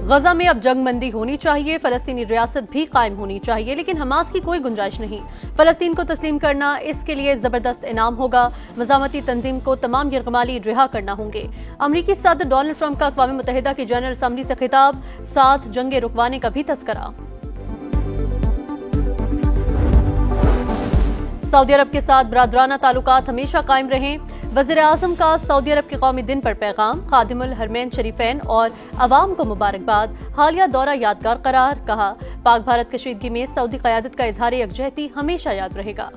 गजा में अब जंगबंदी होनी चाहिए, फलस्तीनी रियासत भी कायम होनी चाहिए, लेकिन हमास की कोई गुंजाइश नहीं। फलस्तीन को तस्लीम करना इसके लिए जबरदस्त इनाम होगा। मज़ामती तंजीम को तमाम यरगमाली रिहा करना होंगे। अमरीकी सदर डोनाल्ड ट्रंप का अक़वाम मुत्तहिदा की जनरल असम्बली से खिताब, साथ जंगे रुकवाने का भी तस्करा। सऊदी अरब के साथ बरादराना ताल्लुकात हमेशा कायम रहें। वज़ीर आज़म का सऊदी अरब के कौमी दिन पर पैगाम, खादिमुल हरमैन शरीफैन और अवाम को मुबारकबाद। हालिया दौरा यादगार करार, कहा पाक भारत कशीदगी में सऊदी क़यादत का इजहार यकजहती हमेशा याद रहेगा।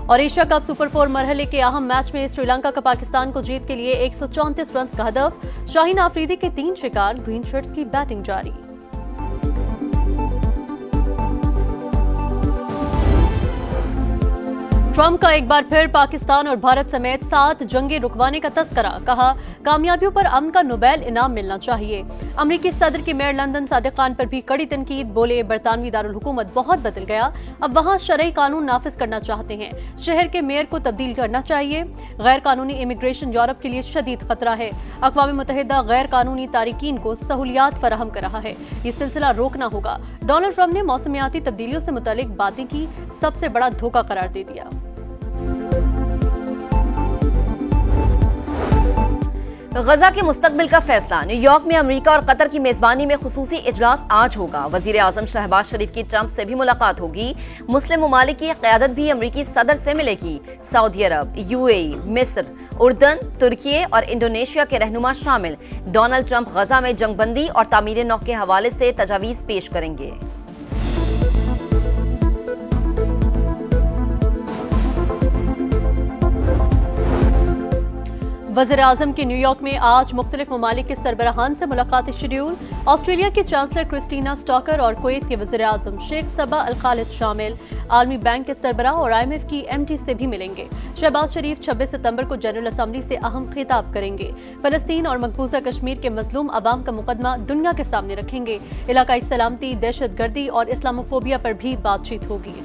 और एशिया कप सुपर 4 मरहले के अहम मैच में श्रीलंका का पाकिस्तान को जीत के लिए 134 रन का हदफ। शाहीन आफरीदी के 3 शिकार, ग्रीन शर्ट्स की बैटिंग जारी। ट्रंप का एक बार फिर पाकिस्तान और भारत समेत 7 जंगे रुकवाने का तस्करा, कहा कामयाबियों पर अमन का नोबेल इनाम मिलना चाहिए। अमरीकी सदर के मेयर लंदन सादिक खान पर भी कड़ी तनकीद, बोले बरतानवी दारुल हुकूमत बहुत बदल गया, अब वहां शरई कानून नाफिज करना चाहते हैं, शहर के मेयर को तब्दील करना चाहिए। गैर कानूनी इमिग्रेशन यूरोप के लिए शदीद खतरा है। अक़वाम मुत्तहिदा गैर कानूनी तारिकीन को सहूलियात फराहम कर रहा है, ये सिलसिला रोकना होगा। डोनाल्ड ट्रंप ने मौसमियाती तब्दीलियों से मुतालिक बातें की सबसे बड़ा धोखा करार दे दिया। गजा के मुस्तकबिल का फैसला, न्यूयॉर्क में अमेरिका और कतर की मेजबानी में खुसूसी इजलास आज होगा। वजीर आजम शहबाज शरीफ की ट्रंप से भी मुलाकात होगी। मुस्लिम ममालिक की क़यादत भी अमरीकी सदर से मिलेगी। सऊदी अरब, यूएई, मिस्र, उर्दन, तुर्की और इंडोनेशिया के रहनुमा शामिल। डोनाल्ड ट्रंप गजा में जंगबंदी और तामीर नौ के हवाले से तजावीज पेश करेंगे। वज़ीर आज़म की न्यूयॉर्क में आज मुख्तलिफ ममालिक के सरबराहान से मुलाकात शेड्यूल। ऑस्ट्रेलिया की चांसलर क्रिस्टीना स्टॉकर और कुवैत के वज़ीर आज़म शेख सबा अल खालिद शामिल। आलमी बैंक के सरबराह और IMF की MD से भी मिलेंगे। शहबाज शरीफ 26 सितंबर को जनरल असम्बली से अहम खिताब करेंगे। फलस्तीन और मकबूजा कश्मीर के मजलूम अवाम का मुकदमा दुनिया के सामने रखेंगे। इलाकाई सलामती, दहशतगर्दी और इस्लामोफोबिया पर भी बातचीत होगी।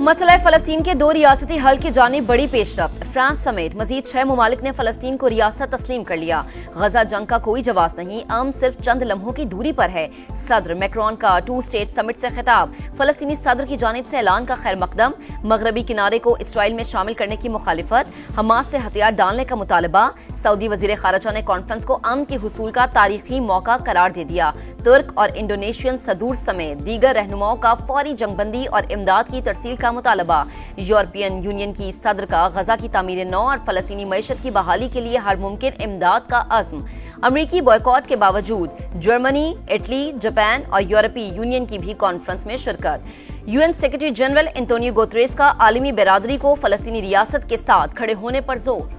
मसला फलस्तीन के 2 रियासती हल की जानिब बड़ी पेशरफ्त। फ्रांस समेत मजीद 6 ममालिक ने फलस्तीन को रियासत तस्लीम कर लिया। गजा जंग का कोई जवाब नहीं, अम सिर्फ चंद लम्हों की दूरी पर है। सदर मैक्रोन का 2 स्टेट समिट से खिताब, फलस्तीनी सदर की जानिब से ऐलान का खैर मकदम। मगरबी किनारे को इसराइल में शामिल करने की मुखालिफत, हमास से हथियार डालने का मुतालबा। सऊदी वजीर खारजा ने कॉन्फ्रेंस को अमन के हुसूल का तारीखी मौका करार दे दिया। तुर्क और इंडोनेशियन सदूर समेत दीगर रहनुमाओं का फौरी जंगबंदी और इमदाद की तरसील का मुतालबा। यूरोपियन यूनियन की सदर का गजा की तामीर नौ और फलस्तीनी मईशत की बहाली के लिए हर मुमकिन इमदाद का अज़्म। अमरीकी बॉयकॉट के बावजूद जर्मनी, इटली, जापान और यूरोपीय यूनियन की भी कॉन्फ्रेंस में शिरकत। UN secretary general Antonio Guterres का आलमी बिरादरी को फलस्तीनी रियासत के साथ खड़े होने पर जोर।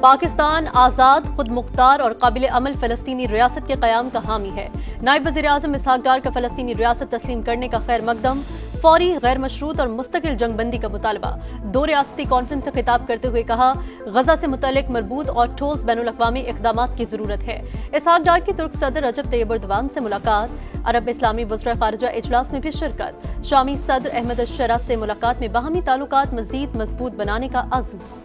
पाकिस्तान आज़ाद, खुद मुख्तार और काबिल अमल फलस्तीनी रियासत के क़याम का हामी है। नायब वज़ीर आज़म इसहाक डार का फलस्तीनी रियासत तस्लीम करने का खैर मकदम। फौरी, गैर मशरूत और मुस्तकिल जंगबंदी का मुतालबा। 2 रियासती कॉन्फ्रेंस से खिताब करते हुए कहा गजा से मुतल्लिक मरबूत और ठोस बैनुल-अक़वामी इक़दामात की जरूरत है। इसहाक डार की तुर्क सदर रजब तैयब एर्दोगान से मुलाकात। अरब इस्लामी वज़ीर ख़ारिजा इजलास में भी शिरकत। शामी सदर अहमद अश-शरा से मुलाकात में बाहमी ताल्लुकात मज़ीद मजबूत बनाने का अज़्म।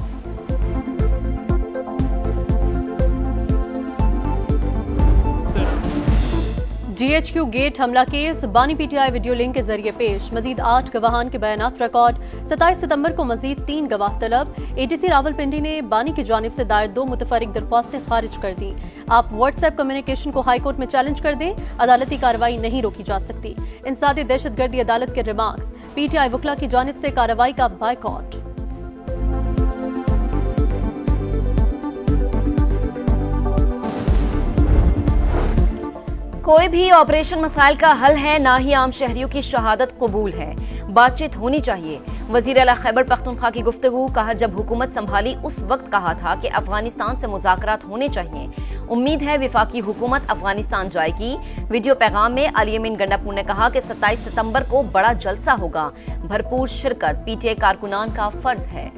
GHQ गेट हमला केस, बानी PTI वीडियो लिंक के जरिए पेश। मजीद 8 गवाहान के बयानात रिकॉर्ड। 27 सितंबर को मजीद 3 गवाह तलब। ATC रावलपिंडी ने बानी की जानिब से दायर 2 मुतफरिक दरख्वास्तें खारिज कर दी। आप व्हाट्सएप कम्युनिकेशन को हाई कोर्ट में चैलेंज कर दें, अदालती कार्रवाई नहीं रोकी जा सकती। इंसदादी दहशतगर्दी अदालत के रिमार्क्स। PTI वकला की जानिब से कार्रवाई का बायकॉट। कोई भी ऑपरेशन मसाइल का हल है, ना ही आम शहरियों की शहादत कबूल है। बातचीत होनी चाहिए। वजीर आला खैबर पख्तूनख्वा की गुफ्तगू, कहा जब हुकूमत संभाली उस वक्त कहा था कि अफगानिस्तान से मुज़ाकरात होने चाहिए। उम्मीद है विफाकी हुकूमत अफगानिस्तान जाएगी। वीडियो पैगाम में अली अमीन गंडापुर ने कहा कि 27 सितंबर को बड़ा जलसा होगा, भरपूर शिरकत PTI कारकुनान का फर्ज है।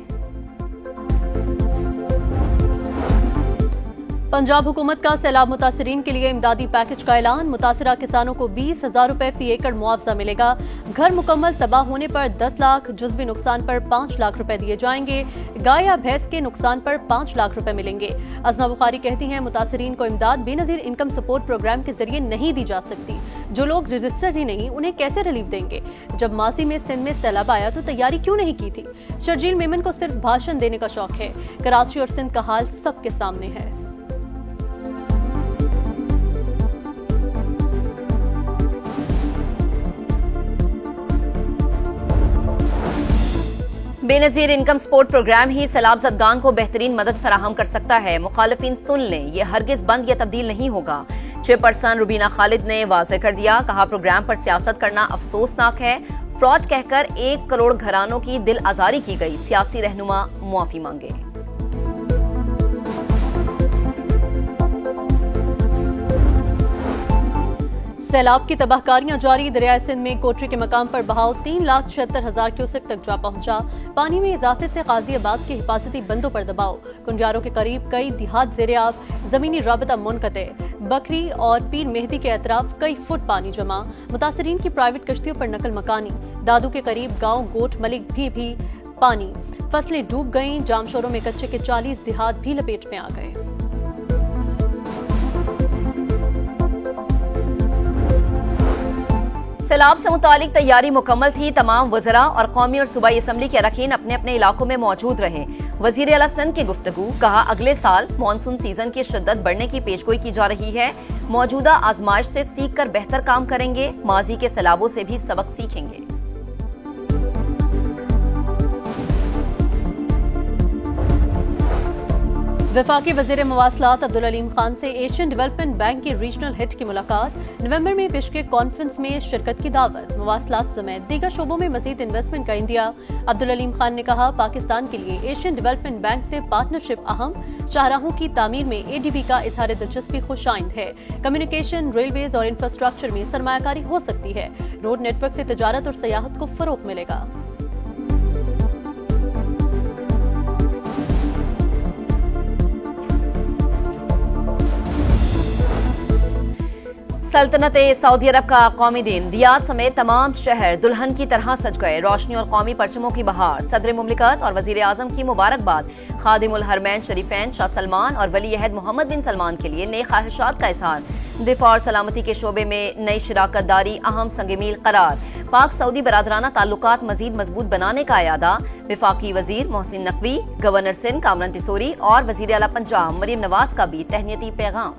पंजाब हुकूमत का सैलाब मुतासरीन के लिए इमदादी पैकेज का ऐलान। मुतासरा किसानों को 20,000 रुपए फी एकड़ मुआवजा मिलेगा। घर मुकम्मल तबाह होने पर 10 लाख, जुज़वी नुकसान पर 5 लाख रुपए दिए जाएंगे। गाय या भैंस के नुकसान पर 5 लाख रुपए मिलेंगे। अज़मा बुखारी कहती हैं, मुतासरीन को इमदाद बेनजीर इनकम सपोर्ट प्रोग्राम के जरिए नहीं दी जा सकती। जो लोग रजिस्टर्ड ही नहीं, उन्हें कैसे रिलीफ देंगे? जब माजी में सिंध में सैलाब आया तो तैयारी क्यों नहीं की थी? शर्जील मेमन को सिर्फ भाषण देने का शौक है। कराची और सिंध का हाल सबके सामने है। बेनजीर इनकम सपोर्ट प्रोग्राम ही सैलाब ज़दगान को बेहतरीन मदद फराहम कर सकता है। मुखालिफिन सुन लें, ये हरगिज बंद या तब्दील नहीं होगा। चेयरपर्सन रुबीना खालिद ने वाज़ेह कर दिया, कहा प्रोग्राम पर सियासत करना अफसोसनाक है। फ्रॉड कहकर 1 करोड़ घरानों की दिल आजारी की गई। सियासी रहनुमा मुआफी मांगे। सैलाब की तबाहकारियां जारी। दरियाए सिंध में कोटरी के मकाम पर बहाव 3,76,000 क्यूसेक तक जा पहुंचा। पानी में इजाफे से गाजियाबाद के हिफाजती बंदों पर दबाव। कुंजारों के करीब कई देहात ज़ेरे-आब, जमीनी राबता मुनक़ते। बकरी और पीर मेहदी के अतराफ कई फुट पानी जमा। मुतासरीन की प्राइवेट कश्तियों पर नकल मकानी। दादू के करीब गांव गोट मलिक भी पानी। फसलें डूब गईं। जामशोरों में कच्चे के 40 देहात भी लपेट में आ गए। सैलाब से मुतालिक तैयारी मुकम्मल थी। तमाम वज़रा और कौमी और सूबाई असम्बली के अरकान अपने अपने इलाकों में मौजूद रहे। वज़ीर आला सिंध की गुफ्तगू, कहा अगले साल मानसून सीजन की शिद्दत बढ़ने की पेशगोई की जा रही है। मौजूदा आजमाइश से सीख कर बेहतर काम करेंगे। माजी के सैलाबों से भी सबक सीखेंगे। वफाकी वज़ीर मवासलात अब्दुल अलीम खान से एशियन डेवलपमेंट बैंक के रीजनल हेड की मुलाकात। नवंबर में बिश्केक कॉन्फ्रेंस में शिरकत की दावत। मवासलात समेत दीगर शोबों में मजीद इन्वेस्टमेंट का इंदिया। अब्दुल अलीम खान ने कहा, पाकिस्तान के लिए एशियन डेवलपमेंट बैंक से पार्टनरशिप अहम। शाहराहों की तामीर में ADB का इजहार दिलचस्पी खुशाइंद है। कम्युनिकेशन, रेलवेज और इंफ्रास्ट्रक्चर में सरमायाकारी हो सकती है। रोड नेटवर्क से तिजारत और सयाहत को फरोग मिलेगा। सल्तनत सऊदी अरब का कौमी दिन। रियाद समेत तमाम शहर दुल्हन की तरह सज गए। रोशनी और कौमी परचमों की बहार। सदर मुमलिकत और वजीर आजम की मुबारकबाद। खादिमुल हरमैन शरीफैन शाह सलमान और वली अहद मोहम्मद बिन सलमान के लिए नए ख्वाहिशात का इजहार। दिफा और सलामती के शोबे में नई शिराकत दारी अहम संगमील करार। पाक सऊदी बरादराना ताल्लुकात मजीद मजबूत बनाने का इरादा। विफाकी वजीर मोहसिन नकवी, गवर्नर सिंध कामरान टिसोरी और वजीर आला पंजाब मरीम नवाज का भी तहनीती पैगाम।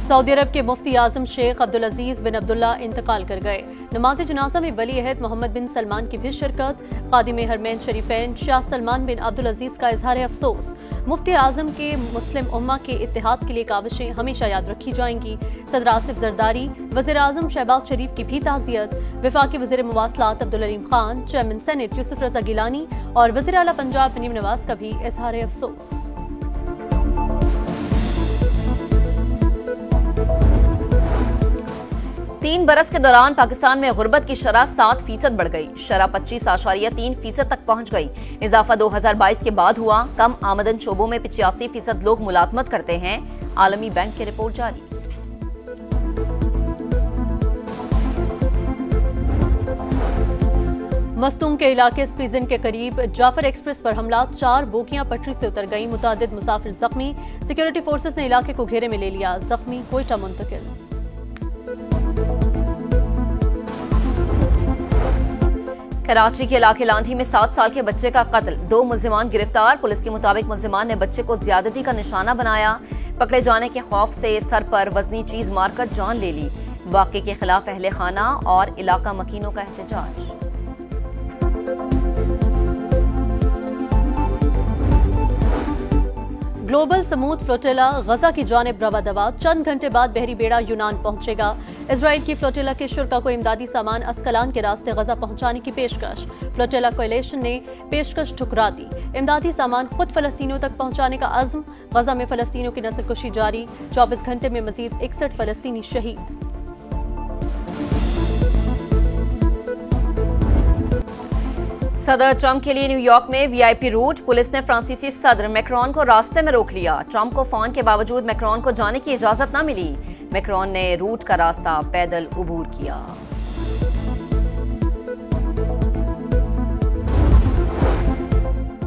सऊदी अरब के मुफ्ती आजम शेख अब्दुल अजीज बिन अब्दुल्ला इंतकाल कर गए। नमाज जनाजा में वली अहद मोहम्मद बिन सलमान की भी शिरकत। खादिम हरमैन शरीफैन शाह सलमान बिन अब्दुल अजीज का इजहार अफसोस। मुफ्ती आजम के मुस्लिम उम्मा के इत्तेहाद के लिए काविशें हमेशा याद रखी जाएंगी। सदर आसिफ जरदारी, वज़ीर आजम शहबाज शरीफ की भी ताज़ियत। वफाकी वज़ीर मवासलात अब्दुल अलीम खान, चेयरमैन सेनेट यूसुफ रजा गिलानी और वज़ीर आला पंजाब मरीम नवाज का भी इजहार अफसोस। तीन बरस के दौरान पाकिस्तान में गुर्बत की शरह 7% बढ़ गई। शरह 25.3% तक पहुंच गई। इजाफा 2022 के बाद हुआ। कम आमदन शोबों में 85% लोग मुलाजमत करते हैं। आलमी बैंक की रिपोर्ट जारी। मस्तूम के इलाके स्पीजन के करीब जाफर एक्सप्रेस पर हमला। 4 बोगियां पटरी से उतर गईं। मुतादिद मुसाफिर जख्मी। सिक्योरिटी फोर्सेस ने इलाके को घेरे में ले लिया। जख्मी कोयटा मुंतकिल। कराची के इलाके लांठी में 7 साल के बच्चे का कत्ल। 2 मुल्जिमान गिरफ्तार। पुलिस के मुताबिक मुल्जिमान ने बच्चे को ज्यादती का निशाना बनाया। पकड़े जाने के खौफ से सर पर वजनी चीज मारकर जान ले ली। वाक़े के खिलाफ अहले खाना और इलाका मकीनों का एहतजाज। ग्लोबल समूद फ्लोटिला गजा की जानिब रवा दवा। चंद घंटे बाद बहरी बेड़ा यूनान पहुंचेगा। इजराइल की फ्लोटिला के शुरका को इमदादी सामान अस्कलान के रास्ते गजा पहुंचाने की पेशकश। फ्लोटिला कोएलिशन ने पेशकश ठुकरा दी। इमदादी सामान खुद फलस्तीनियों तक पहुंचाने का अज़्म। गजा में फलस्तीनियों की नस्लकुशी जारी। 24 घंटे में मजीद 61 फलस्तीनी शहीद। सदर ट्रंप के लिए न्यूयॉर्क में वीआईपी रूट, पुलिस ने फ्रांसीसी सदर मैक्रोन को रास्ते में रोक लिया। ट्रंप को फोन के बावजूद मैक्रोन को जाने की इजाजत न मिली। मैक्रोन ने रूट का रास्ता पैदल उबूर किया।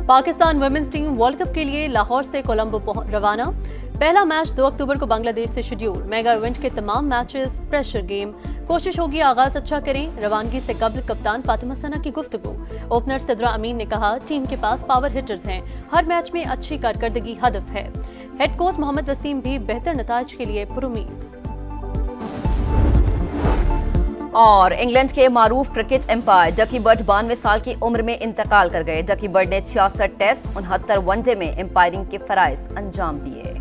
Pakistan women's team world cup के लिए लाहौर से कोलंबो रवाना। पहला मैच 2 अक्टूबर को बांग्लादेश से शेड्यूल। मेगा इवेंट के तमाम मैचेस प्रेशर गेम। कोशिश होगी आगाज अच्छा करें। रवानगी से कबल कप्तान फातिमा सना की गुफ्तगू। ओपनर सिद्रा अमीन ने कहा, टीम के पास पावर हिटर्स हैं, हर मैच में अच्छी कारकर्दगी हदफ है। हेड कोच मोहम्मद वसीम भी बेहतर नताज के लिए पुरुमीद। और इंग्लैंड के मारूफ क्रिकेट एम्पायर डकी बर्ड 92 साल की उम्र में इंतकाल कर गए। डकी बर्ड ने 66 टेस्ट 69 वनडे में एम्पायरिंग के फराइज अंजाम दिए।